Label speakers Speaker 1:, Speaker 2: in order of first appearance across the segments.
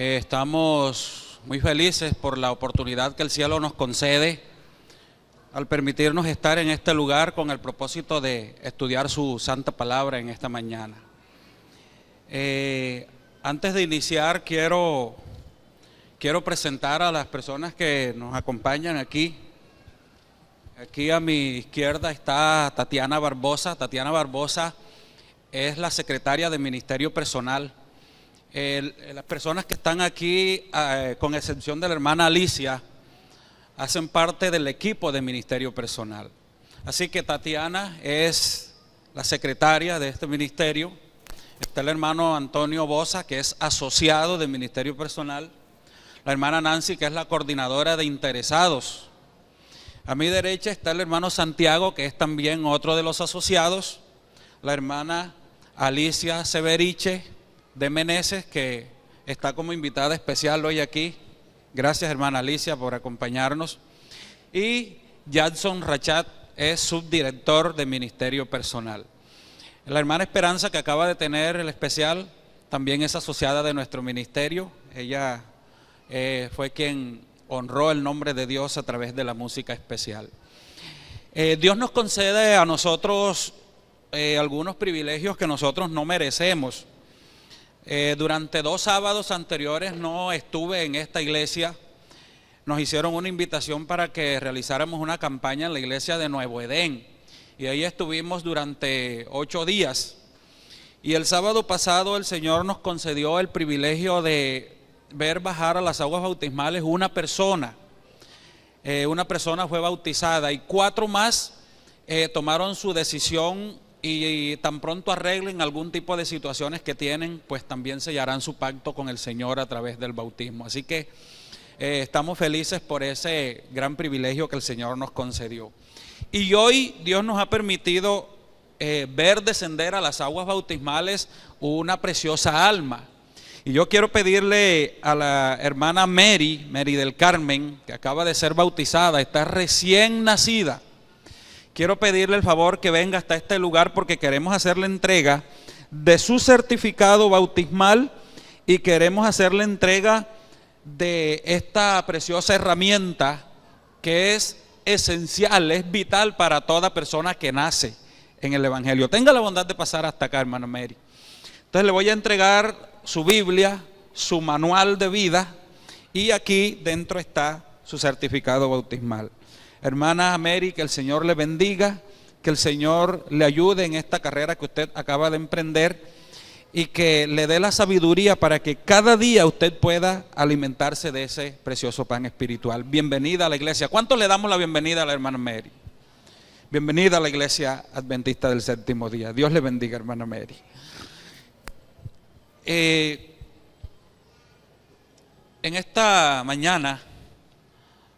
Speaker 1: Estamos muy felices por la oportunidad que el cielo nos concede al permitirnos estar en este lugar con el propósito de estudiar su santa palabra en esta mañana. Antes de iniciar quiero presentar a las personas que nos acompañan aquí. Aquí a mi izquierda está Tatiana Barbosa. Tatiana Barbosa es la secretaria de Ministerio Personal. Las personas que están aquí, con excepción de la hermana Alicia, hacen parte del equipo de Ministerio Personal. Así que Tatiana es la secretaria de este ministerio. Está el hermano Antonio Bosa, que es asociado de Ministerio Personal. La hermana Nancy, que es la coordinadora de interesados. A mi derecha está el hermano Santiago, que es también otro de los asociados. La hermana Alicia Severiche de Meneses, que está como invitada especial hoy aquí. Gracias, hermana Alicia, por acompañarnos. Y Jackson Rachat es subdirector de Ministerio Personal. La hermana Esperanza, que acaba de tener el especial, también es asociada de nuestro ministerio. Ella fue quien honró el nombre de Dios a través de la música especial. Dios nos concede a nosotros algunos privilegios que nosotros no merecemos. Durante 2 sábados anteriores no estuve en esta iglesia. Nos hicieron una invitación para que realizáramos una campaña en la iglesia de Nuevo Edén, y ahí estuvimos durante 8 días. Y el sábado pasado el Señor nos concedió el privilegio de ver bajar a las aguas bautismales una persona. Una persona fue bautizada y 4 más tomaron su decisión, y tan pronto arreglen algún tipo de situaciones que tienen, pues también sellarán su pacto con el Señor a través del bautismo. Así que estamos felices por ese gran privilegio que el Señor nos concedió. Y hoy Dios nos ha permitido ver descender a las aguas bautismales una preciosa alma. Y yo quiero pedirle a la hermana Mary del Carmen, que acaba de ser bautizada, está recién nacida. Quiero pedirle el favor que venga hasta este lugar, porque queremos hacerle entrega de su certificado bautismal y queremos hacerle entrega de esta preciosa herramienta que es esencial, es vital para toda persona que nace en el Evangelio. Tenga la bondad de pasar hasta acá, hermana Mary. Entonces le voy a entregar su Biblia, su manual de vida, y aquí dentro está su certificado bautismal. Hermana Mary, que el Señor le bendiga, que el Señor le ayude en esta carrera que usted acaba de emprender, y que le dé la sabiduría para que cada día usted pueda alimentarse de ese precioso pan espiritual. Bienvenida a la iglesia. ¿Cuántos le damos la bienvenida a la hermana Mary? Bienvenida a la iglesia adventista del séptimo día. Dios le bendiga, hermana Mary. En esta mañana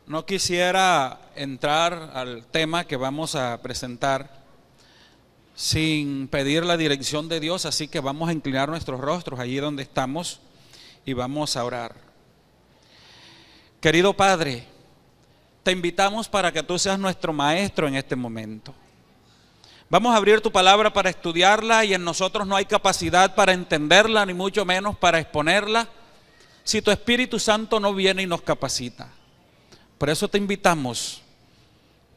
Speaker 1: no quisiera entrar al tema que vamos a presentar sin pedir la dirección de Dios, así que vamos a inclinar nuestros rostros allí donde estamos y vamos a orar. Querido Padre, te invitamos para que tú seas nuestro maestro en este momento. Vamos a abrir tu palabra para estudiarla, y en nosotros no hay capacidad para entenderla, ni mucho menos para exponerla, si tu Espíritu Santo no viene y nos capacita. Por eso te invitamos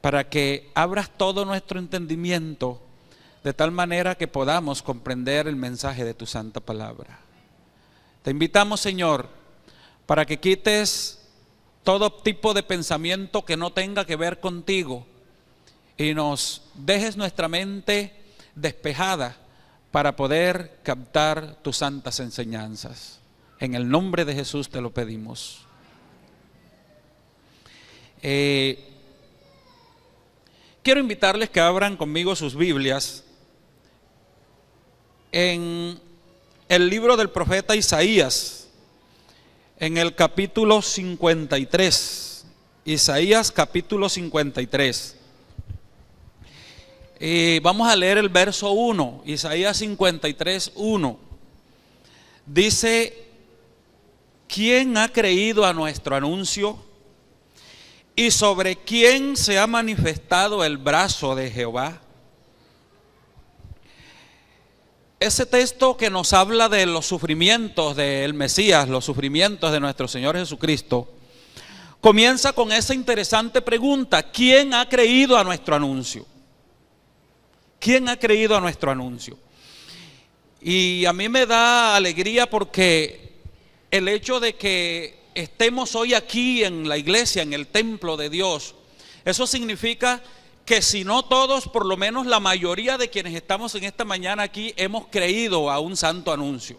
Speaker 1: para que abras todo nuestro entendimiento, de tal manera que podamos comprender el mensaje de tu santa palabra. Te invitamos, Señor, para que quites todo tipo de pensamiento que no tenga que ver contigo, y nos dejes nuestra mente despejada para poder captar tus santas enseñanzas. En el nombre de Jesús te lo pedimos. Quiero invitarles que abran conmigo sus Biblias en el libro del profeta Isaías, en el capítulo 53. Isaías capítulo 53. Vamos a leer el verso 1, Isaías 53, 1. Dice: ¿quién ha creído a nuestro anuncio? ¿Y sobre quién se ha manifestado el brazo de Jehová? ese texto que nos habla de los sufrimientos del Mesías, los sufrimientos de nuestro Señor Jesucristo, comienza con esa interesante pregunta: ¿quién ha creído a nuestro anuncio? ¿Quién ha creído a nuestro anuncio? Y a mí me da alegría porque el hecho de que estemos hoy aquí en la iglesia, en el templo de Dios, eso significa que si no todos, por lo menos la mayoría de quienes estamos en esta mañana aquí hemos creído a un santo anuncio.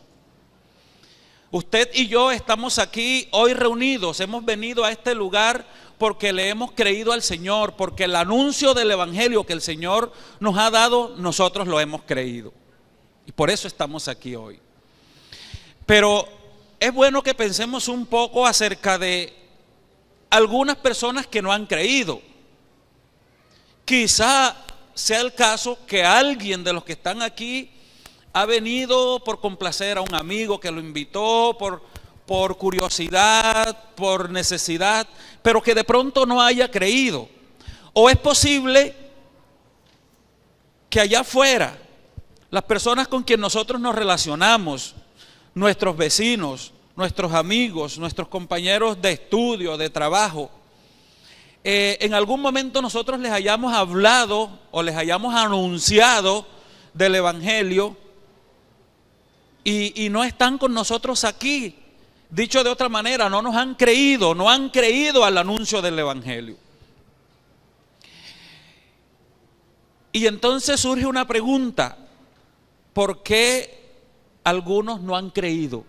Speaker 1: Usted y yo estamos aquí hoy reunidos, hemos venido a este lugar porque le hemos creído al Señor, porque el anuncio del Evangelio que el Señor nos ha dado, nosotros lo hemos creído. Y por eso estamos aquí hoy. Pero es bueno que pensemos un poco acerca de algunas personas que no han creído. Quizá sea el caso que alguien de los que están aquí ha venido por complacer a un amigo que lo invitó, por curiosidad, por necesidad, pero que de pronto no haya creído. O es posible que allá afuera, las personas con quien nosotros nos relacionamos, nuestros vecinos, nuestros amigos, nuestros compañeros de estudio, de trabajo, en algún momento nosotros les hayamos hablado o les hayamos anunciado del Evangelio y no están con nosotros aquí. Dicho de otra manera, no nos han creído, no han creído al anuncio del Evangelio. Y entonces surge una pregunta: ¿por qué algunos no han creído?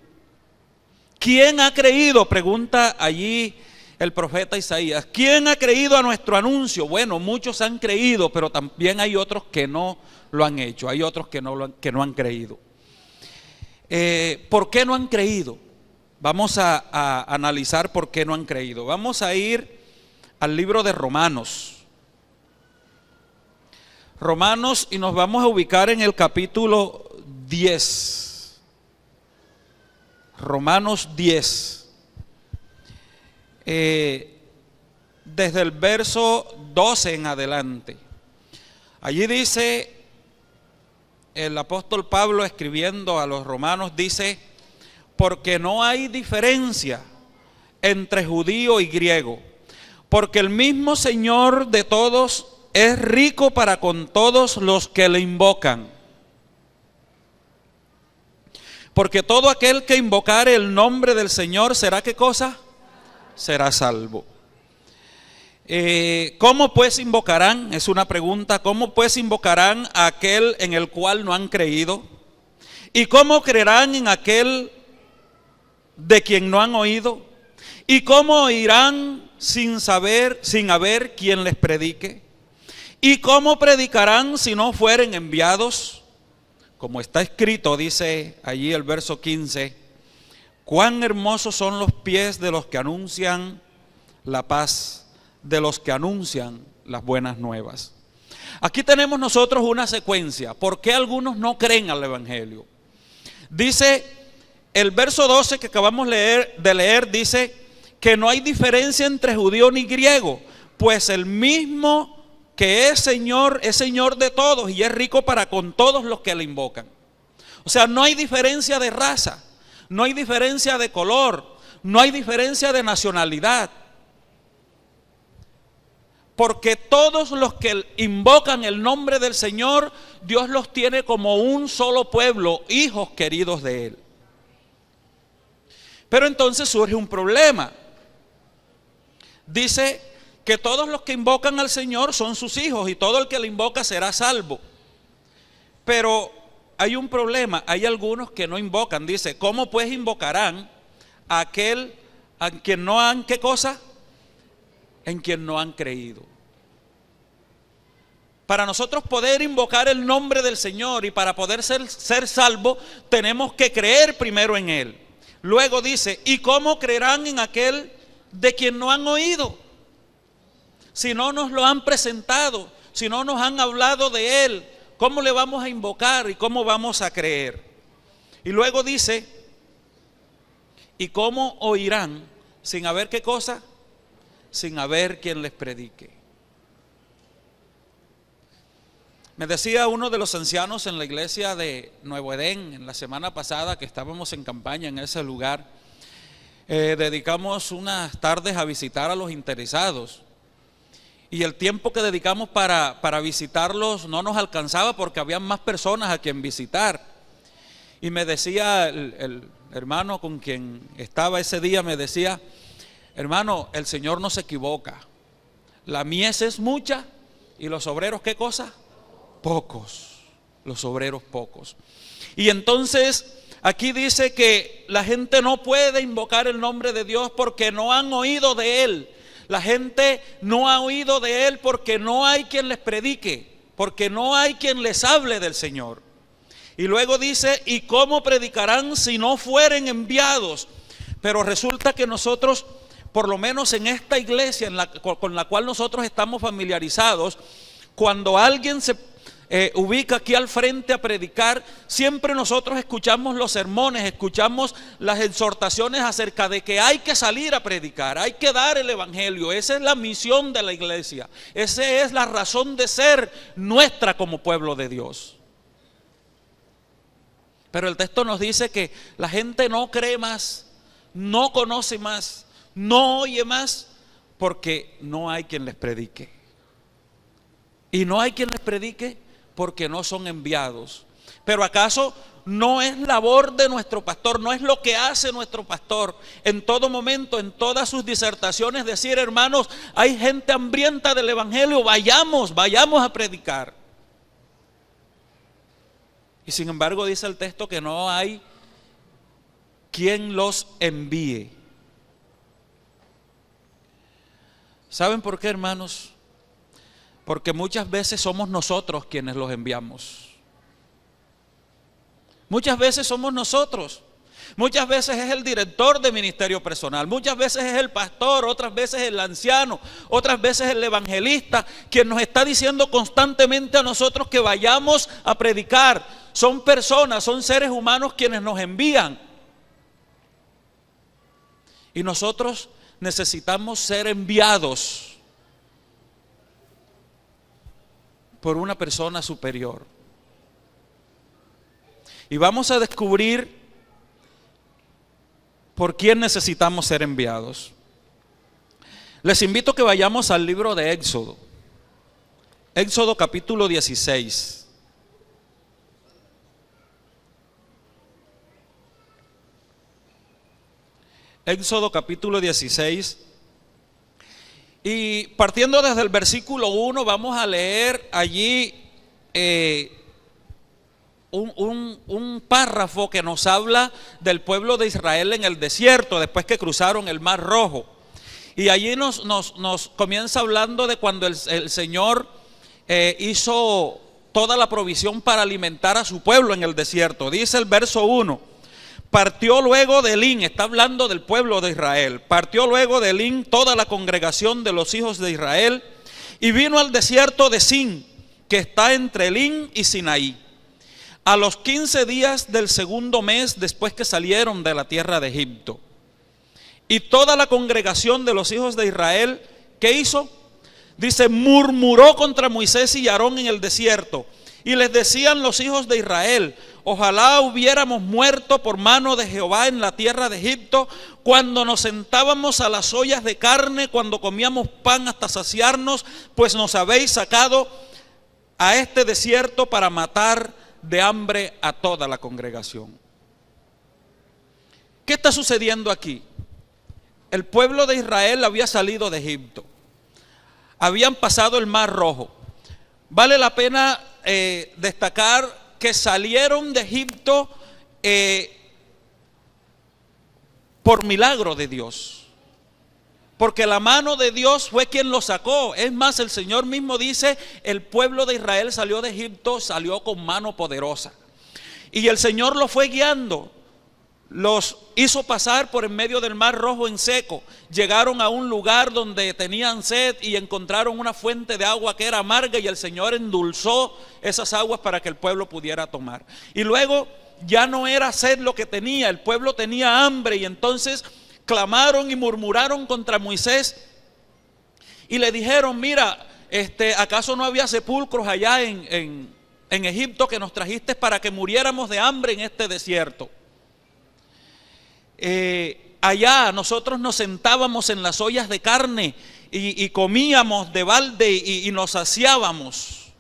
Speaker 1: ¿Quién ha creído? Pregunta allí el profeta Isaías. ¿Quién ha creído a nuestro anuncio? Bueno, muchos han creído, pero también hay otros que no lo han hecho. Hay otros que no han creído. ¿Por qué no han creído? Vamos a analizar por qué no han creído. Vamos a ir al libro de Romanos. Romanos, y nos vamos a ubicar en el capítulo 10. Romanos 10. Desde el verso 12 en adelante. Allí dice el apóstol Pablo, escribiendo a los romanos, dice: porque no hay diferencia entre judío y griego, porque el mismo Señor de todos es rico para con todos los que le invocan. Porque todo aquel que invocare el nombre del Señor será, ¿qué cosa? Será salvo. ¿Cómo pues invocarán? Es una pregunta. ¿Cómo pues invocarán a aquel en el cual no han creído? ¿Y cómo creerán en aquel de quien no han oído? ¿Y cómo oirán sin haber quien les predique? ¿Y cómo predicarán si no fueren enviados? Como está escrito, dice allí el verso 15: cuán hermosos son los pies de los que anuncian la paz, de los que anuncian las buenas nuevas. Aquí tenemos nosotros una secuencia. ¿Por qué algunos no creen al Evangelio? Dice el verso 12 que acabamos de leer, dice que no hay diferencia entre judío ni griego, pues el mismo que es Señor de todos y es rico para con todos los que le invocan. O sea, no hay diferencia de raza, no hay diferencia de color, no hay diferencia de nacionalidad. Porque todos los que invocan el nombre del Señor, Dios los tiene como un solo pueblo, hijos queridos de Él. Pero entonces surge un problema. Dice que todos los que invocan al Señor son sus hijos y todo el que le invoca será salvo. Pero hay un problema, hay algunos que no invocan. Dice: ¿cómo pues invocarán a aquel a quien no han, ¿qué cosa? En quien no han creído. Para nosotros poder invocar el nombre del Señor y para poder ser salvos, tenemos que creer primero en Él. Luego dice: ¿y cómo creerán en aquel de quien no han oído? Si no nos lo han presentado, si no nos han hablado de Él, ¿cómo le vamos a invocar y cómo vamos a creer? Y luego dice: ¿y cómo oirán sin haber qué cosa? Sin haber quien les predique. Me decía uno de los ancianos en la iglesia de Nuevo Edén, en la semana pasada que estábamos en campaña en ese lugar, dedicamos unas tardes a visitar a los interesados. Y el tiempo que dedicamos para visitarlos no nos alcanzaba porque había más personas a quien visitar. Y me decía el hermano con quien estaba ese día, me decía: hermano, el Señor no se equivoca. La mies es mucha y los obreros, ¿qué cosa? Pocos. Los obreros pocos. Y entonces aquí dice que la gente no puede invocar el nombre de Dios porque no han oído de Él. La gente no ha oído de Él porque no hay quien les predique, porque no hay quien les hable del Señor. Y luego dice: ¿y cómo predicarán si no fueren enviados? Pero resulta que nosotros, por lo menos en esta iglesia con la cual nosotros estamos familiarizados, cuando alguien se ubica aquí al frente a predicar, siempre nosotros escuchamos los sermones, escuchamos las exhortaciones acerca de que hay que salir a predicar, hay que dar el evangelio. Esa es la misión de la iglesia, esa es la razón de ser nuestra como pueblo de Dios. Pero el texto nos dice que la gente no cree más, no conoce más, no oye más, porque no hay quien les predique. Y no hay quien les predique porque no son enviados. Pero ¿acaso no es labor de nuestro pastor, no es lo que hace nuestro pastor en todo momento, en todas sus disertaciones, decir: hermanos, hay gente hambrienta del evangelio, vayamos a predicar? Y sin embargo dice el texto que no hay quien los envíe. ¿Saben por qué, hermanos? Porque muchas veces somos nosotros quienes los enviamos. Muchas veces somos nosotros. Muchas veces es el director de ministerio personal, muchas veces es el pastor, otras veces el anciano, otras veces el evangelista, quien nos está diciendo constantemente a nosotros que vayamos a predicar. Son personas, son seres humanos quienes nos envían. Y nosotros necesitamos ser enviados por una persona superior. Y vamos a descubrir por quién necesitamos ser enviados. Les invito a que vayamos al libro de Éxodo. Éxodo capítulo 16. Éxodo capítulo 16. Y partiendo desde el versículo 1 vamos a leer allí un párrafo que nos habla del pueblo de Israel en el desierto, después que cruzaron el Mar Rojo. Y allí nos comienza hablando de cuando el Señor hizo toda la provisión para alimentar a su pueblo en el desierto. Dice el verso 1: partió luego de Elín, está hablando del pueblo de Israel, partió luego de Elín toda la congregación de los hijos de Israel y vino al desierto de Sin, que está entre Elín y Sinaí, a los 15 días del segundo mes después que salieron de la tierra de Egipto. Y toda la congregación de los hijos de Israel, ¿qué hizo? Dice: murmuró contra Moisés y Aarón en el desierto. Y les decían los hijos de Israel: ojalá hubiéramos muerto por mano de Jehová en la tierra de Egipto, cuando nos sentábamos a las ollas de carne, cuando comíamos pan hasta saciarnos, pues nos habéis sacado a este desierto para matar de hambre a toda la congregación. ¿Qué está sucediendo aquí? El pueblo de Israel había salido de Egipto, habían pasado el Mar Rojo. Vale la pena destacar que salieron de Egipto por milagro de Dios, porque la mano de Dios fue quien los sacó. Es más, el Señor mismo dice: el pueblo de Israel salió de Egipto, salió con mano poderosa. Y el Señor los fue guiando, los hizo pasar por en medio del Mar Rojo en seco. Llegaron a un lugar donde tenían sed y encontraron una fuente de agua que era amarga, y el Señor endulzó esas aguas para que el pueblo pudiera tomar. Y luego ya no era sed lo que tenía, el pueblo tenía hambre, y entonces clamaron y murmuraron contra Moisés y le dijeron: mira, ¿acaso no había sepulcros allá en Egipto que nos trajiste para que muriéramos de hambre en este desierto? Allá nosotros nos sentábamos en las ollas de carne y comíamos de balde y nos saciábamos.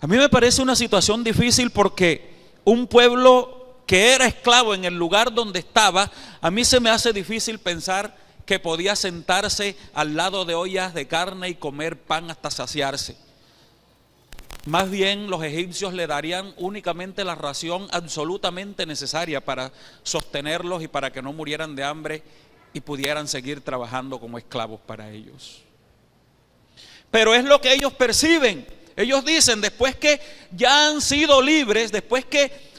Speaker 1: A mí me parece una situación difícil porque un pueblo que era esclavo en el lugar donde estaba, a mí se me hace difícil pensar que podía sentarse al lado de ollas de carne y comer pan hasta saciarse. Más bien los egipcios le darían únicamente la ración absolutamente necesaria para sostenerlos y para que no murieran de hambre y pudieran seguir trabajando como esclavos para ellos. Pero es lo que ellos perciben. Ellos dicen, después que ya han sido libres, después que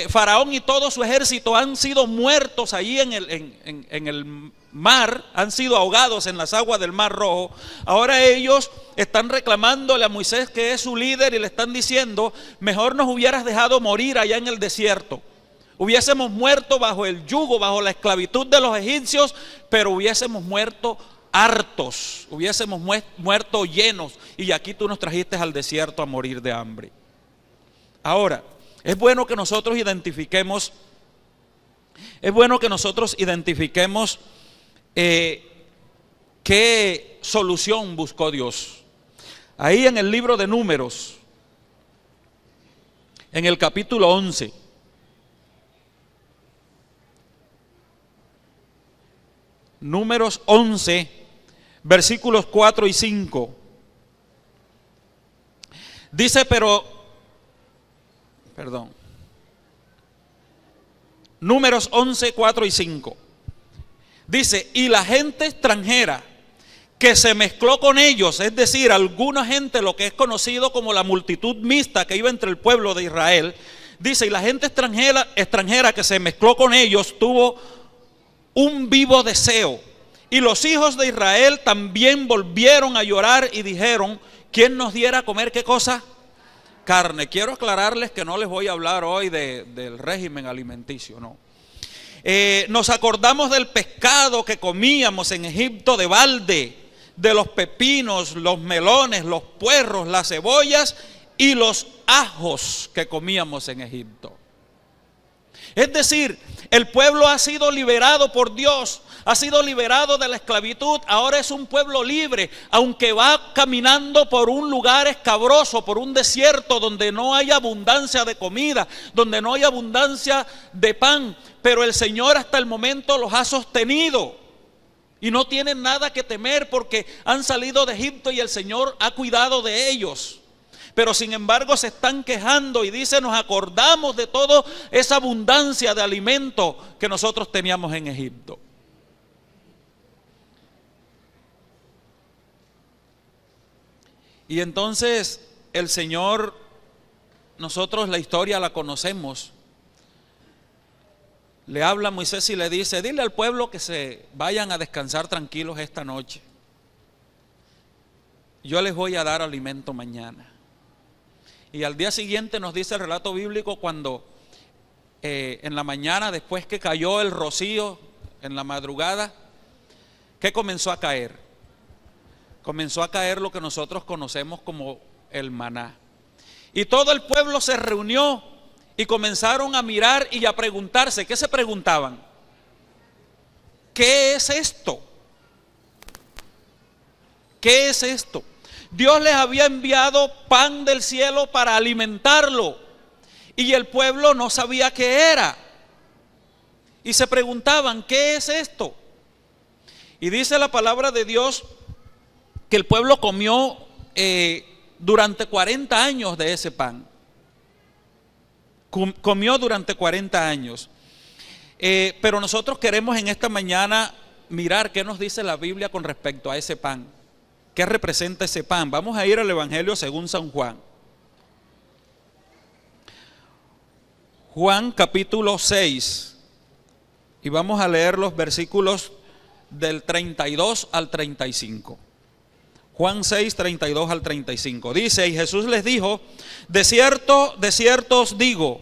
Speaker 1: Faraón y todo su ejército han sido muertos allí en el mar, han sido ahogados en las aguas del Mar Rojo, ahora ellos están reclamándole a Moisés, que es su líder, y le están diciendo, mejor nos hubieras dejado morir allá en el desierto. Hubiésemos muerto bajo el yugo, bajo la esclavitud de los egipcios, pero hubiésemos muerto hartos, hubiésemos muerto llenos, y aquí tú nos trajiste al desierto a morir de hambre. Ahora, es bueno que nosotros identifiquemos qué solución buscó Dios. Ahí en el libro de Números, en el capítulo 11, Números 11, versículos 4 y 5, dice, Números 11, 4 y 5. Dice, y la gente extranjera que se mezcló con ellos, es decir, alguna gente, lo que es conocido como la multitud mixta que iba entre el pueblo de Israel, dice, y la gente extranjera que se mezcló con ellos tuvo un vivo deseo. Y los hijos de Israel también volvieron a llorar y dijeron, ¿quién nos diera a comer qué cosa? Carne. Quiero aclararles que no les voy a hablar hoy del régimen alimenticio, no. Nos acordamos del pescado que comíamos en Egipto de balde, de los pepinos, los melones, los puerros, las cebollas y los ajos que comíamos en Egipto. Es decir, el pueblo ha sido liberado por Dios, ha sido liberado de la esclavitud, ahora es un pueblo libre, aunque va caminando por un lugar escabroso, por un desierto donde no hay abundancia de comida, donde no hay abundancia de pan, pero el Señor hasta el momento los ha sostenido y no tienen nada que temer porque han salido de Egipto y el Señor ha cuidado de ellos. Pero sin embargo se están quejando y dice, nos acordamos de toda esa abundancia de alimento que nosotros teníamos en Egipto. Y entonces el Señor, nosotros la historia la conocemos, le habla a Moisés y le dice, dile al pueblo que se vayan a descansar tranquilos esta noche. Yo les voy a dar alimento mañana. Y al día siguiente nos dice el relato bíblico cuando en la mañana, después que cayó el rocío, en la madrugada, ¿qué comenzó a caer? Comenzó a caer lo que nosotros conocemos como el maná. Y todo el pueblo se reunió y comenzaron a mirar y a preguntarse. ¿Qué se preguntaban? ¿Qué es esto? ¿Qué es esto? Dios les había enviado pan del cielo para alimentarlo y el pueblo no sabía qué era. Y se preguntaban, ¿qué es esto? Y dice la palabra de Dios que el pueblo comió durante 40 años de ese pan. Comió durante 40 años. Pero nosotros queremos en esta mañana mirar qué nos dice la Biblia con respecto a ese pan. ¿Qué representa ese pan? Vamos a ir al Evangelio según San Juan. Juan capítulo 6. Y vamos a leer los versículos del 32 al 35. Juan 6, 32 al 35. Dice, y Jesús les dijo, de cierto os digo,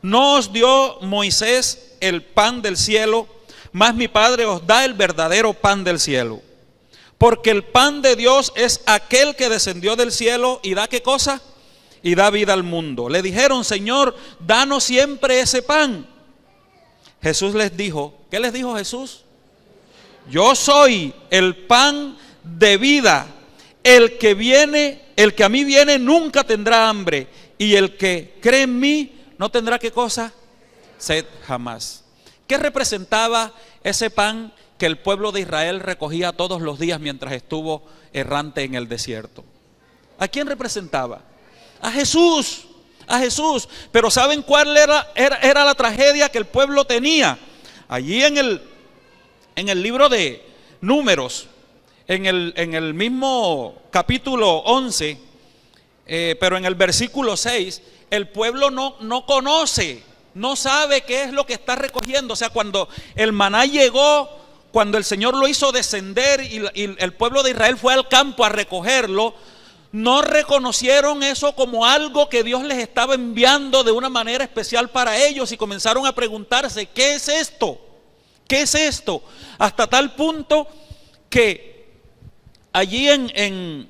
Speaker 1: no os dio Moisés el pan del cielo, mas mi Padre os da el verdadero pan del cielo. porque el pan de Dios es aquel que descendió del cielo y da ¿qué cosa? Y da vida al mundo. Le dijeron: Señor, danos siempre ese pan. Jesús les dijo, ¿qué les dijo Jesús? Yo soy el pan de vida. El que a mí viene nunca tendrá hambre, y el que cree en mí no tendrá ¿qué cosa? Sed jamás. ¿Qué representaba ese pan que el pueblo de Israel recogía todos los días mientras estuvo errante en el desierto? ¿A quién representaba? A Jesús, a Jesús. Pero ¿saben cuál era la tragedia que el pueblo tenía? Allí en el libro de Números, en el mismo capítulo 11, pero en el versículo 6, el pueblo no conoce, no sabe qué es lo que está recogiendo. O sea, cuando el maná llegó, cuando el Señor lo hizo descender y el pueblo de Israel fue al campo a recogerlo, no reconocieron eso como algo que Dios les estaba enviando de una manera especial para ellos, y comenzaron a preguntarse: ¿qué es esto? ¿Qué es esto? Hasta tal punto que allí en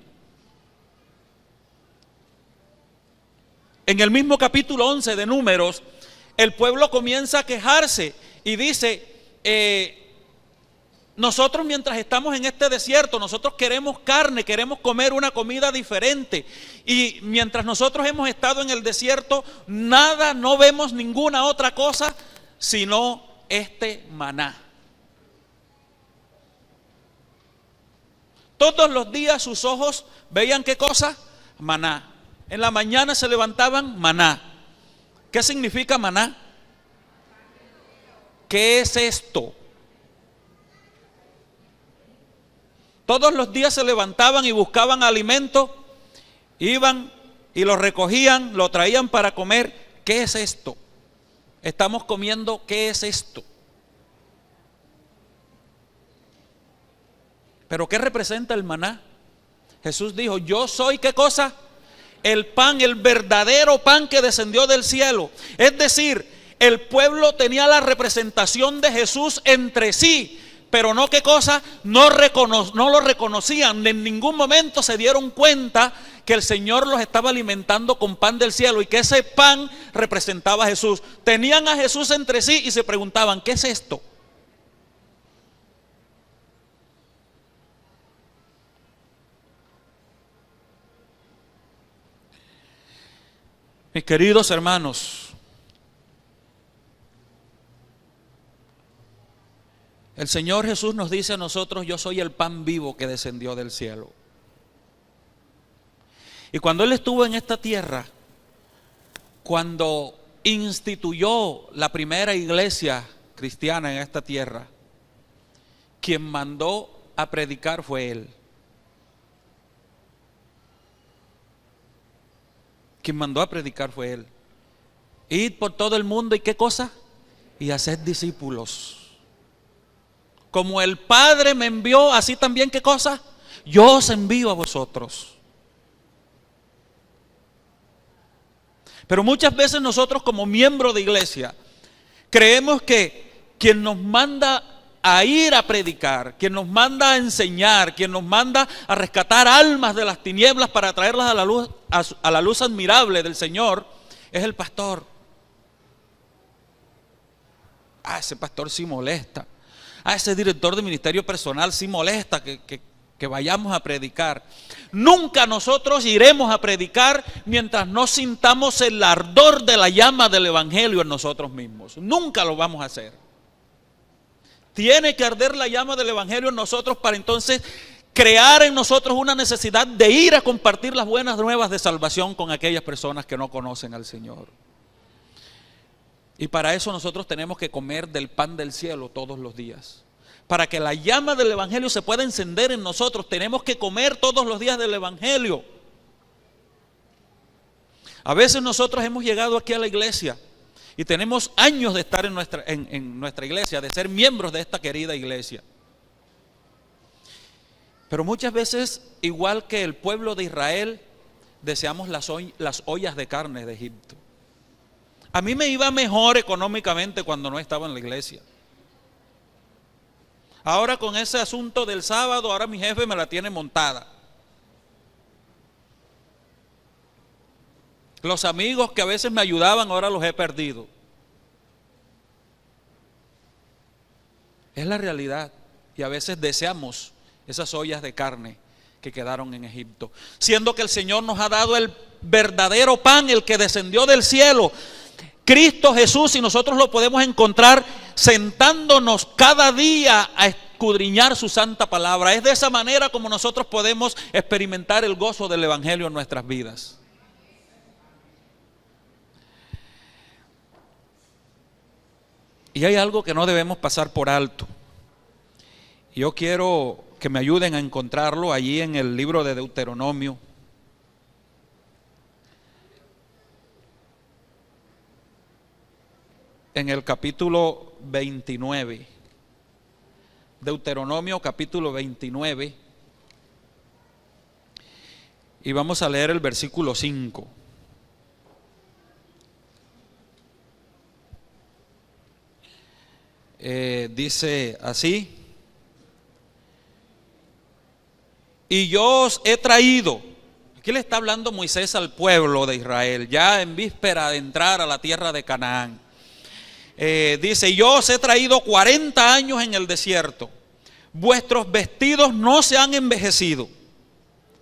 Speaker 1: el mismo capítulo 11 de Números, el pueblo comienza a quejarse y dice: nosotros mientras estamos en este desierto, nosotros queremos carne, queremos comer una comida diferente, y mientras nosotros hemos estado en el desierto, no vemos ninguna otra cosa sino este maná. Todos los días sus ojos veían ¿qué cosa? Maná. En la mañana se levantaban, maná. ¿Qué significa maná? ¿Qué es esto? Todos los días se levantaban y buscaban alimento, iban y lo recogían, lo traían para comer. ¿Qué es esto? Estamos comiendo, ¿qué es esto? ¿Pero qué representa el maná? Jesús dijo: yo soy ¿qué cosa? El pan, el verdadero pan que descendió del cielo. Es decir, el pueblo tenía la representación de Jesús entre sí, pero no ¿qué cosa? No lo reconocían. En ningún momento se dieron cuenta que el Señor los estaba alimentando con pan del cielo y que ese pan representaba a Jesús. Tenían a Jesús entre sí y se preguntaban: ¿qué es esto? Mis queridos hermanos, el Señor Jesús nos dice a nosotros: yo soy el pan vivo que descendió del cielo. Y cuando Él estuvo en esta tierra, cuando instituyó la primera iglesia cristiana en esta tierra, quien mandó a predicar fue Él. Quien mandó a predicar fue Él. Id por todo el mundo, ¿y qué cosa? Y haced discípulos. Como el Padre me envió, así también ¿qué cosa? Yo os envío a vosotros. Pero muchas veces nosotros, como miembros de iglesia, creemos que quien nos manda a ir a predicar, quien nos manda a enseñar, quien nos manda a rescatar almas de las tinieblas para traerlas a la luz admirable del Señor, es el pastor. Ese pastor sí molesta. Ese director de ministerio personal sí molesta que vayamos a predicar. Nunca nosotros iremos a predicar mientras no sintamos el ardor de la llama del evangelio en nosotros mismos. Nunca lo vamos a hacer. Tiene que arder la llama del evangelio en nosotros para entonces crear en nosotros una necesidad de ir a compartir las buenas nuevas de salvación con aquellas personas que no conocen al Señor. Y para eso nosotros tenemos que comer del pan del cielo todos los días. Para que la llama del evangelio se pueda encender en nosotros, tenemos que comer todos los días del evangelio. A veces nosotros hemos llegado aquí a la iglesia y tenemos años de estar en nuestra iglesia, de ser miembros de esta querida iglesia. Pero muchas veces, igual que el pueblo de Israel, deseamos las ollas de carne de Egipto. A mí me iba mejor económicamente cuando no estaba en la iglesia. Ahora con ese asunto del sábado, ahora mi jefe me la tiene montada. Los amigos que a veces me ayudaban, ahora los he perdido. Es la realidad. Y a veces deseamos esas ollas de carne que quedaron en Egipto. Siendo que el Señor nos ha dado el verdadero pan, el que descendió del cielo, Cristo Jesús, y nosotros lo podemos encontrar sentándonos cada día a escudriñar su santa palabra. Es de esa manera como nosotros podemos experimentar el gozo del Evangelio en nuestras vidas. Y hay algo que no debemos pasar por alto. Yo quiero que me ayuden a encontrarlo allí en el libro de Deuteronomio. En el capítulo 29. Deuteronomio capítulo 29. Y vamos a leer el versículo 5. Dice así: y yo os he traído. Aquí le está hablando Moisés al pueblo de Israel, ya en víspera de entrar a la tierra de Canaán. Dice: yo os he traído 40 años en el desierto, vuestros vestidos no se han envejecido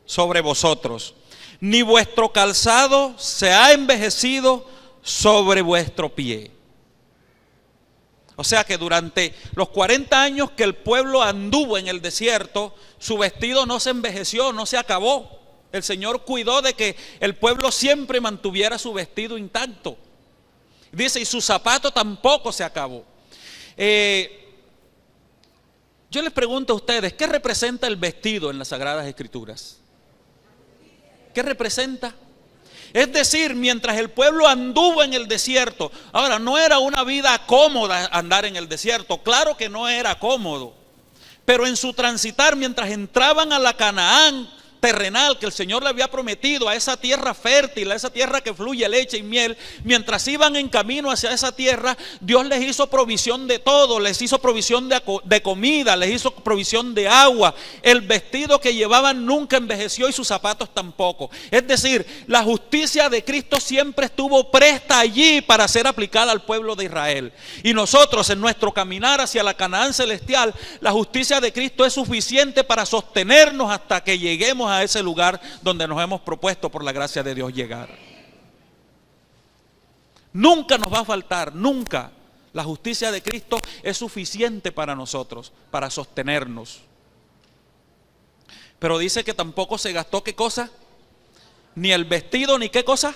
Speaker 1: sobre vosotros, ni vuestro calzado se ha envejecido sobre vuestro pie. O sea que durante los 40 años que el pueblo anduvo en el desierto, su vestido no se envejeció, no se acabó. El Señor cuidó de que el pueblo siempre mantuviera su vestido intacto. Dice, y su zapato tampoco se acabó. Yo les pregunto a ustedes, ¿qué representa el vestido en las Sagradas Escrituras? ¿Qué representa? Es decir, mientras el pueblo anduvo en el desierto, ahora no era una vida cómoda andar en el desierto, claro que no era cómodo, pero en su transitar, mientras entraban a la Canaán terrenal que el Señor le había prometido, a esa tierra fértil, a esa tierra que fluye leche y miel, mientras iban en camino hacia esa tierra, Dios les hizo provisión de todo, les hizo provisión de comida, les hizo provisión de agua. El vestido que llevaban nunca envejeció y sus zapatos tampoco. Es decir, la justicia de Cristo siempre estuvo presta allí para ser aplicada al pueblo de Israel. Y nosotros en nuestro caminar hacia la Canaán celestial, la justicia de Cristo es suficiente para sostenernos hasta que lleguemos a ese lugar donde nos hemos propuesto por la gracia de Dios llegar. Nunca nos va a faltar, nunca. La justicia de Cristo es suficiente para nosotros, para sostenernos. Pero dice que tampoco se gastó, ¿qué cosa? Ni el vestido, ni qué cosa,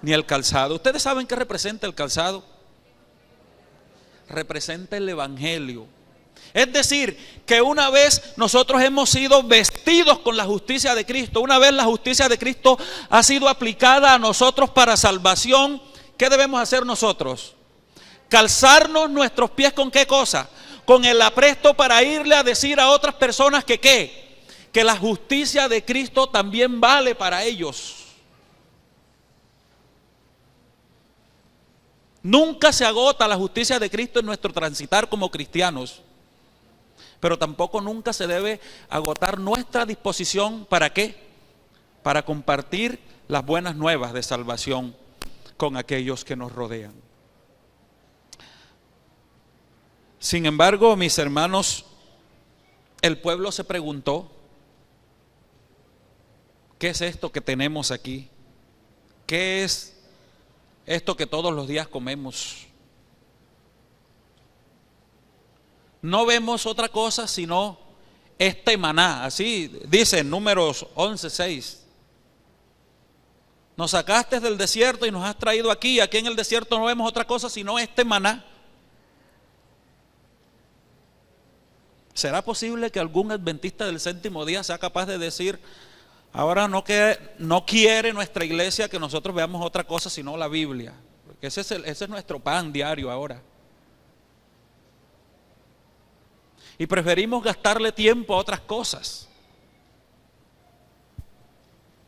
Speaker 1: ni el calzado. ¿Ustedes saben qué representa el calzado? Representa el Evangelio. Es decir, que una vez nosotros hemos sido vestidos con la justicia de Cristo, una vez la justicia de Cristo ha sido aplicada a nosotros para salvación, ¿qué debemos hacer nosotros? Calzarnos nuestros pies ¿con qué cosa? Con el apresto para irle a decir a otras personas que ¿qué? Que la justicia de Cristo también vale para ellos. Nunca se agota la justicia de Cristo en nuestro transitar como cristianos. Pero tampoco nunca se debe agotar nuestra disposición, ¿para qué? Para compartir las buenas nuevas de salvación con aquellos que nos rodean. Sin embargo, mis hermanos, el pueblo se preguntó, ¿qué es esto que tenemos aquí? ¿Qué es esto que todos los días comemos? No vemos otra cosa sino este maná. Así dice en Números 11:6. Nos sacaste del desierto y nos has traído aquí. Aquí en el desierto no vemos otra cosa sino este maná. ¿Será posible que algún adventista del séptimo día sea capaz de decir, ahora no quiere nuestra iglesia que nosotros veamos otra cosa sino la Biblia? Porque ese es nuestro pan diario ahora. Y preferimos gastarle tiempo a otras cosas.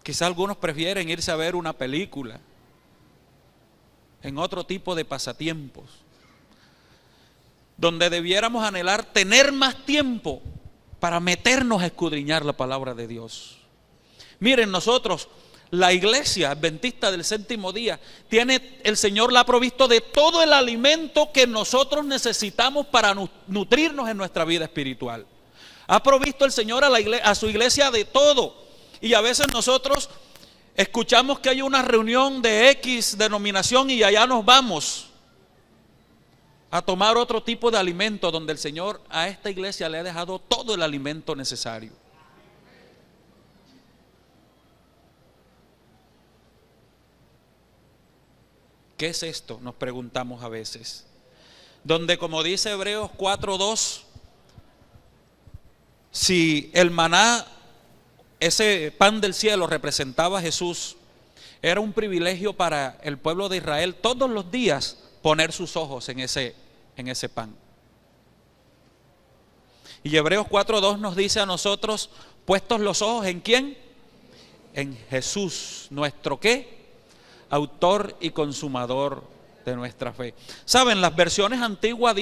Speaker 1: Quizá algunos prefieren irse a ver una película, en otro tipo de pasatiempos. donde debiéramos anhelar tener más tiempo para meternos a escudriñar la palabra de Dios. Miren, nosotros, la iglesia adventista del séptimo día, el Señor la ha provisto de todo el alimento que nosotros necesitamos para nutrirnos en nuestra vida espiritual. Ha provisto el Señor a su iglesia de todo. Y a veces nosotros escuchamos que hay una reunión de X denominación y allá nos vamos a tomar otro tipo de alimento, donde el Señor a esta iglesia le ha dejado todo el alimento necesario. ¿Qué es esto?, nos preguntamos a veces. Donde, como dice Hebreos 4:2, si el maná, ese pan del cielo, representaba a Jesús, era un privilegio para el pueblo de Israel todos los días poner sus ojos en ese pan. Y Hebreos 4:2 nos dice a nosotros, puestos los ojos ¿en quién? En Jesús, nuestro ¿qué? Autor y consumador de nuestra fe. Saben, las versiones antiguas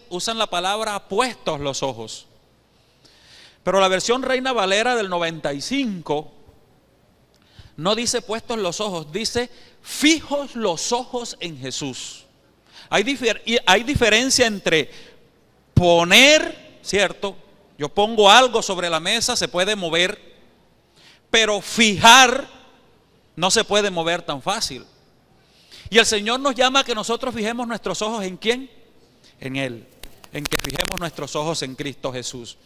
Speaker 1: usan la palabra puestos los ojos. Pero la versión Reina Valera del 95 no dice puestos los ojos, dice fijos los ojos en Jesús. Hay diferencia entre poner, ¿cierto? Yo pongo algo sobre la mesa, se puede mover, pero fijar no se puede mover tan fácil. Y el Señor nos llama a que nosotros fijemos nuestros ojos ¿en quién? En Él, en que fijemos nuestros ojos en Cristo Jesús.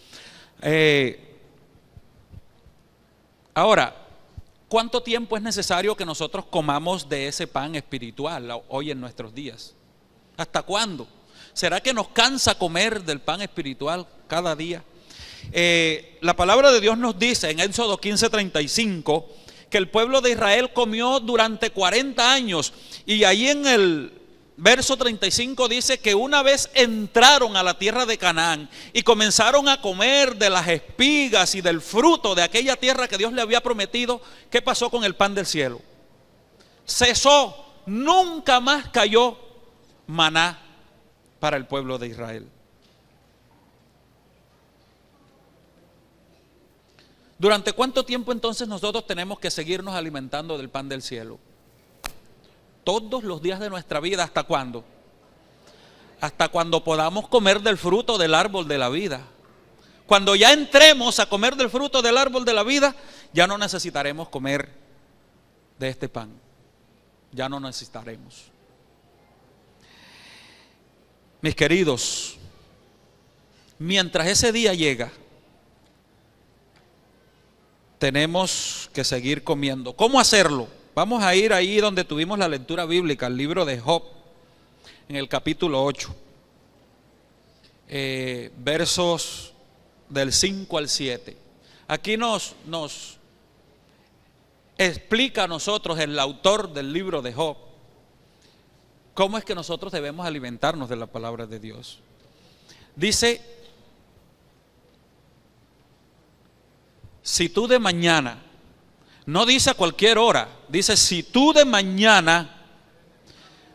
Speaker 1: Ahora, ¿cuánto tiempo es necesario que nosotros comamos de ese pan espiritual hoy en nuestros días? ¿Hasta cuándo? ¿Será que nos cansa comer del pan espiritual cada día? La palabra de Dios nos dice en Éxodo 15:35 que el pueblo de Israel comió durante 40 años. Y ahí en el verso 35 dice que una vez entraron a la tierra de Canaán y comenzaron a comer de las espigas y del fruto de aquella tierra que Dios le había prometido, ¿qué pasó con el pan del cielo? Cesó, nunca más cayó maná para el pueblo de Israel. ¿Durante cuánto tiempo entonces nosotros tenemos que seguirnos alimentando del pan del cielo? Todos los días de nuestra vida. ¿Hasta cuándo? Hasta cuando podamos comer del fruto del árbol de la vida. Cuando ya entremos a comer del fruto del árbol de la vida, ya no necesitaremos comer de este pan. Ya no necesitaremos. Mis queridos, mientras ese día llega, tenemos que seguir comiendo. ¿Cómo hacerlo? Vamos a ir ahí donde tuvimos la lectura bíblica, el libro de Job, en el capítulo 8, versos del 5 al 7. Aquí nos explica a nosotros el autor del libro de Job cómo es que nosotros debemos alimentarnos de la palabra de Dios. Dice: si tú de mañana, no dice a cualquier hora, dice si tú de mañana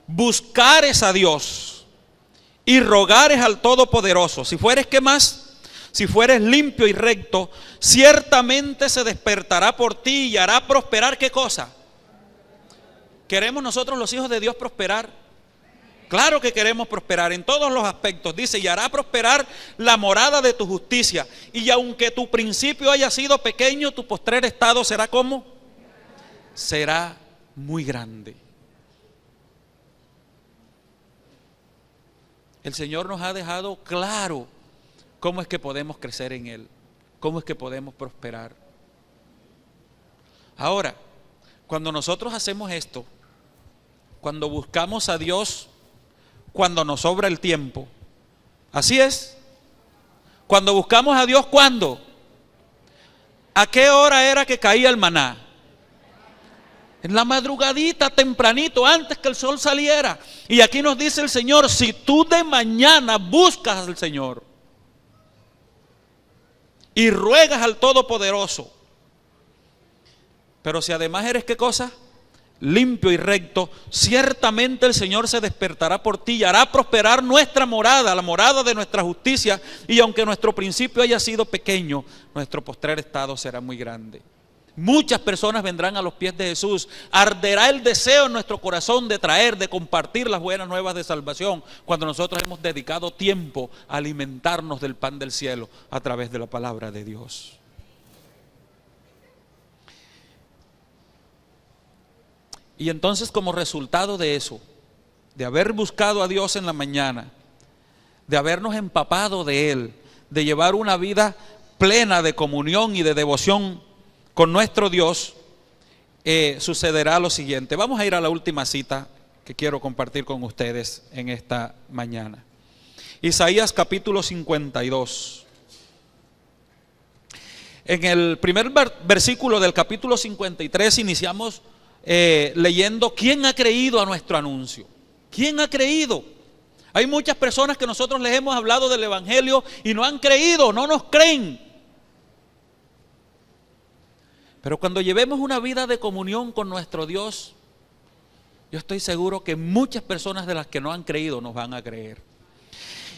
Speaker 1: buscares a Dios y rogares al Todopoderoso, si fueres, ¿qué más? Si fueres limpio y recto, ciertamente se despertará por ti y hará prosperar, ¿qué cosa? ¿Queremos nosotros los hijos de Dios prosperar? Claro que queremos prosperar en todos los aspectos. Dice, y hará prosperar la morada de tu justicia. Y aunque tu principio haya sido pequeño, tu postrer estado será ¿cómo? Será muy grande. El Señor nos ha dejado claro cómo es que podemos crecer en Él, cómo es que podemos prosperar. Ahora, cuando nosotros hacemos esto, cuando buscamos a Dios, cuando nos sobra el tiempo, así es. Cuando buscamos a Dios, ¿cuándo? ¿A qué hora era que caía el maná? En la madrugadita, tempranito, antes que el sol saliera. Y aquí nos dice el Señor, si tú de mañana buscas al Señor y ruegas al Todopoderoso, pero si además eres ¿qué cosa? limpio y recto, ciertamente el Señor se despertará por ti y hará prosperar nuestra morada, la morada de nuestra justicia, y aunque nuestro principio haya sido pequeño, nuestro postrer estado será muy grande. Muchas personas vendrán a los pies de Jesús. Arderá el deseo en nuestro corazón de traer, de compartir las buenas nuevas de salvación, cuando nosotros hemos dedicado tiempo a alimentarnos del pan del cielo a través de la palabra de Dios. Y entonces, como resultado de eso, de haber buscado a Dios en la mañana, de habernos empapado de Él, de llevar una vida plena de comunión y de devoción con nuestro Dios, sucederá lo siguiente. Vamos a ir a la última cita que quiero compartir con ustedes en esta mañana. Isaías capítulo 52. En el primer versículo del capítulo 53 iniciamos leyendo: ¿quién ha creído a nuestro anuncio? ¿Quién ha creído? Hay muchas personas que nosotros les hemos hablado del evangelio y no han creído, no nos creen. Pero cuando llevemos una vida de comunión con nuestro Dios, yo estoy seguro que muchas personas de las que no han creído nos van a creer.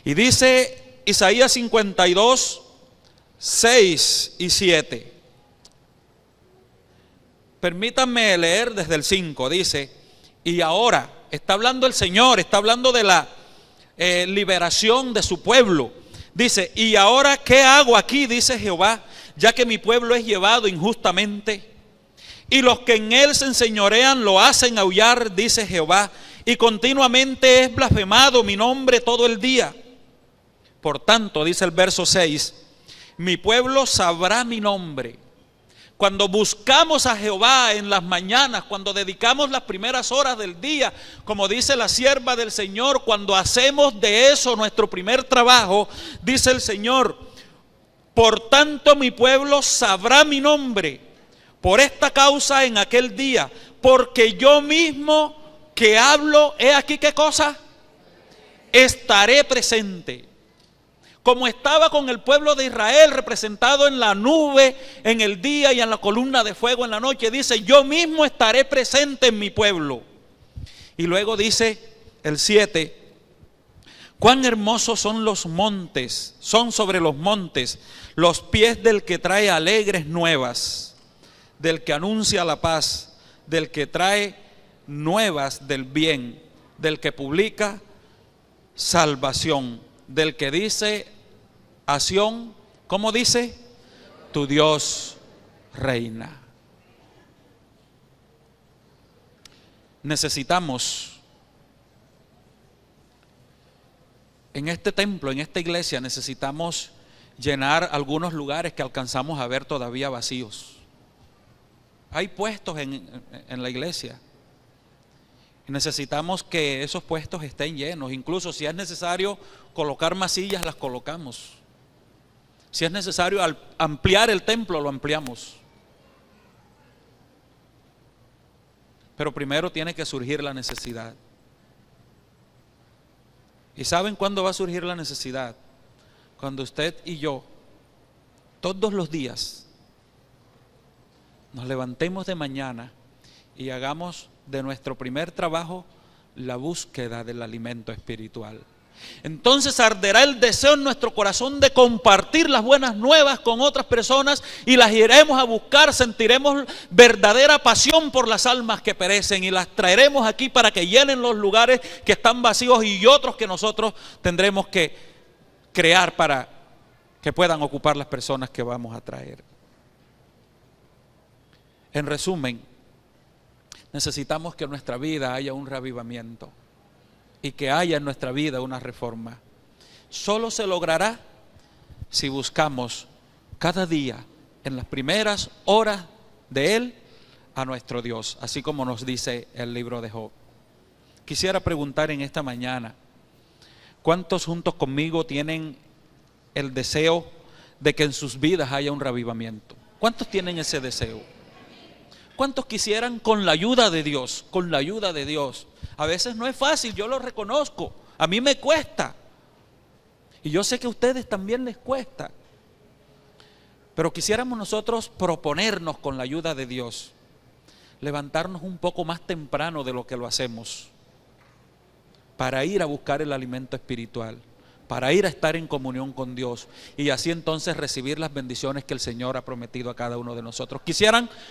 Speaker 1: Y dice Isaías 52, 6 y 7. Permítanme leer desde el 5. Dice: y ahora, está hablando el Señor, está hablando de la liberación de su pueblo. Dice: y ahora, ¿qué hago aquí? Dice Jehová, ya que mi pueblo es llevado injustamente, y los que en él se enseñorean lo hacen aullar, dice Jehová, y continuamente es blasfemado mi nombre todo el día. Por tanto, dice el verso 6, mi pueblo sabrá mi nombre. Cuando buscamos a Jehová en las mañanas, cuando dedicamos las primeras horas del día, como dice la sierva del Señor, cuando hacemos de eso nuestro primer trabajo, dice el Señor: por tanto mi pueblo sabrá mi nombre, por esta causa en aquel día, porque yo mismo que hablo, he aquí qué cosa, estaré presente. Como estaba con el pueblo de Israel representado en la nube en el día y en la columna de fuego en la noche, dice: yo mismo estaré presente en mi pueblo. Y luego dice el 7: cuán hermosos son los montes, son sobre los montes los pies del que trae alegres nuevas, del que anuncia la paz, del que trae nuevas del bien, del que publica salvación, del que dice a Sión, ¿cómo dice? Tu Dios reina. Necesitamos en este templo, en esta iglesia, necesitamos llenar algunos lugares que alcanzamos a ver todavía vacíos. Hay puestos en la iglesia y necesitamos que esos puestos estén llenos. Incluso si es necesario colocar más sillas, las colocamos. Si es necesario ampliar el templo, lo ampliamos. Pero primero tiene que surgir la necesidad. ¿Y saben cuándo va a surgir la necesidad? Cuando usted y yo, todos los días, nos levantemos de mañana y hagamos de nuestro primer trabajo la búsqueda del alimento espiritual. Entonces arderá el deseo en nuestro corazón de compartir las buenas nuevas con otras personas y las iremos a buscar, sentiremos verdadera pasión por las almas que perecen y las traeremos aquí para que llenen los lugares que están vacíos y otros que nosotros tendremos que crear para que puedan ocupar las personas que vamos a traer. En resumen, necesitamos que en nuestra vida haya un reavivamiento y que haya en nuestra vida una reforma. Solo se logrará si buscamos cada día, en las primeras horas de Él, a nuestro Dios, así como nos dice el libro de Job. Quisiera preguntar en esta mañana, ¿cuántos juntos conmigo tienen el deseo de que en sus vidas haya un reavivamiento? ¿Cuántos tienen ese deseo? ¿Cuántos quisieran con la ayuda de Dios? Con la ayuda de Dios. A veces no es fácil, yo lo reconozco. A mí me cuesta. Y yo sé que a ustedes también les cuesta. Pero quisiéramos nosotros proponernos con la ayuda de Dios levantarnos un poco más temprano de lo que lo hacemos, para ir a buscar el alimento espiritual, para ir a estar en comunión con Dios y así entonces recibir las bendiciones que el Señor ha prometido a cada uno de nosotros.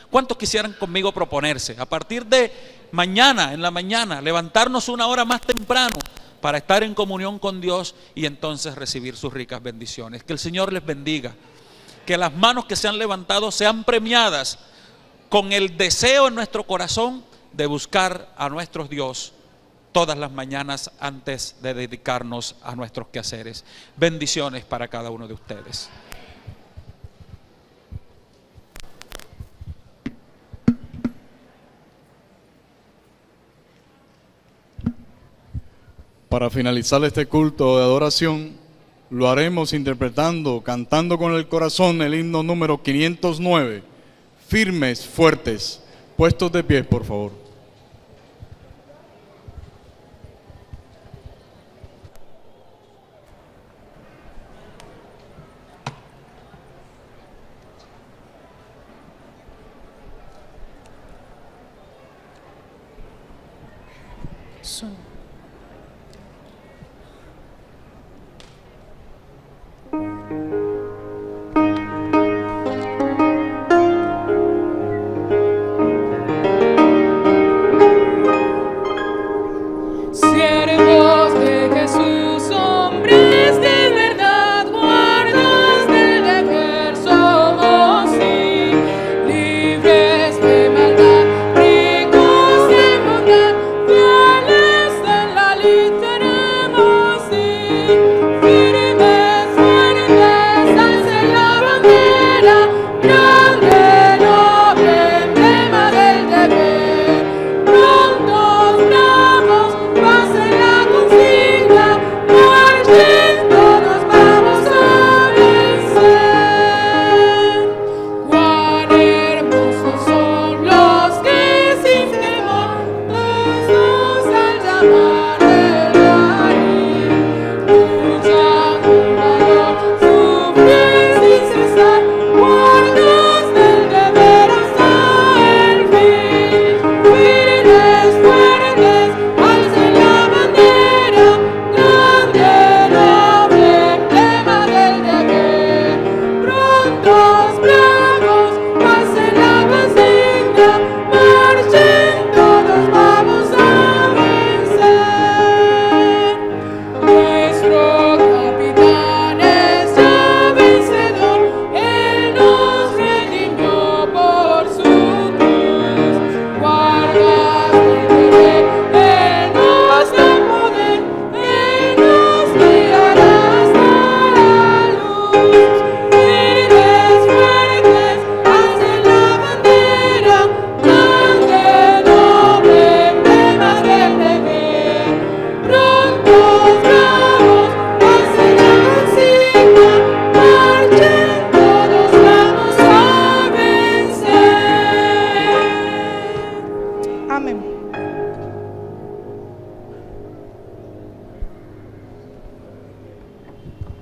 Speaker 1: ¿Cuántos quisieran conmigo proponerse a partir de mañana, en la mañana, levantarnos una hora más temprano para estar en comunión con Dios y entonces recibir sus ricas bendiciones? Que el Señor les bendiga, que las manos que se han levantado sean premiadas con el deseo en nuestro corazón de buscar a nuestro Dios todas las mañanas antes de dedicarnos a nuestros quehaceres. Bendiciones para cada uno de ustedes.
Speaker 2: Para finalizar este culto de adoración, lo haremos cantando con el corazón el himno número 509, Firmes, Fuertes. Puestos de pie, por favor.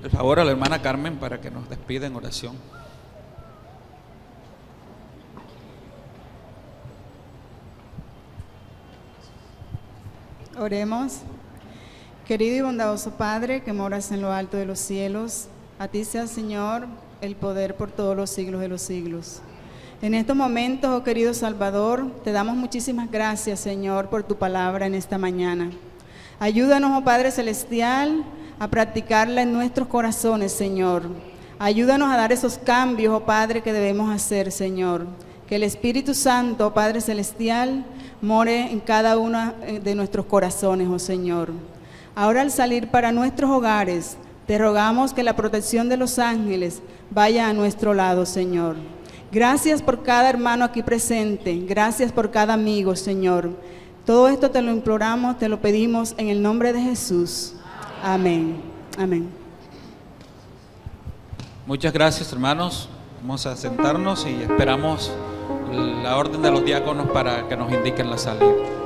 Speaker 1: Por favor, a la hermana Carmen para que nos despida en oración.
Speaker 3: Oremos. Querido y bondadoso Padre, que moras en lo alto de los cielos, a ti sea, Señor, el poder por todos los siglos de los siglos. En estos momentos, oh querido Salvador, te damos muchísimas gracias, Señor, por tu palabra en esta mañana. Ayúdanos, oh Padre Celestial, a practicarla en nuestros corazones, Señor. Ayúdanos a dar esos cambios, oh Padre, que debemos hacer, Señor. Que el Espíritu Santo, oh Padre Celestial, more en cada uno de nuestros corazones, oh Señor. Ahora, al salir para nuestros hogares, te rogamos que la protección de los ángeles vaya a nuestro lado, Señor. Gracias por cada hermano aquí presente, gracias por cada amigo, Señor. Todo esto te lo imploramos, te lo pedimos en el nombre de Jesús. Amén. Amén.
Speaker 1: Muchas gracias, hermanos. Vamos a sentarnos y esperamos la orden de los diáconos para que nos indiquen la salida.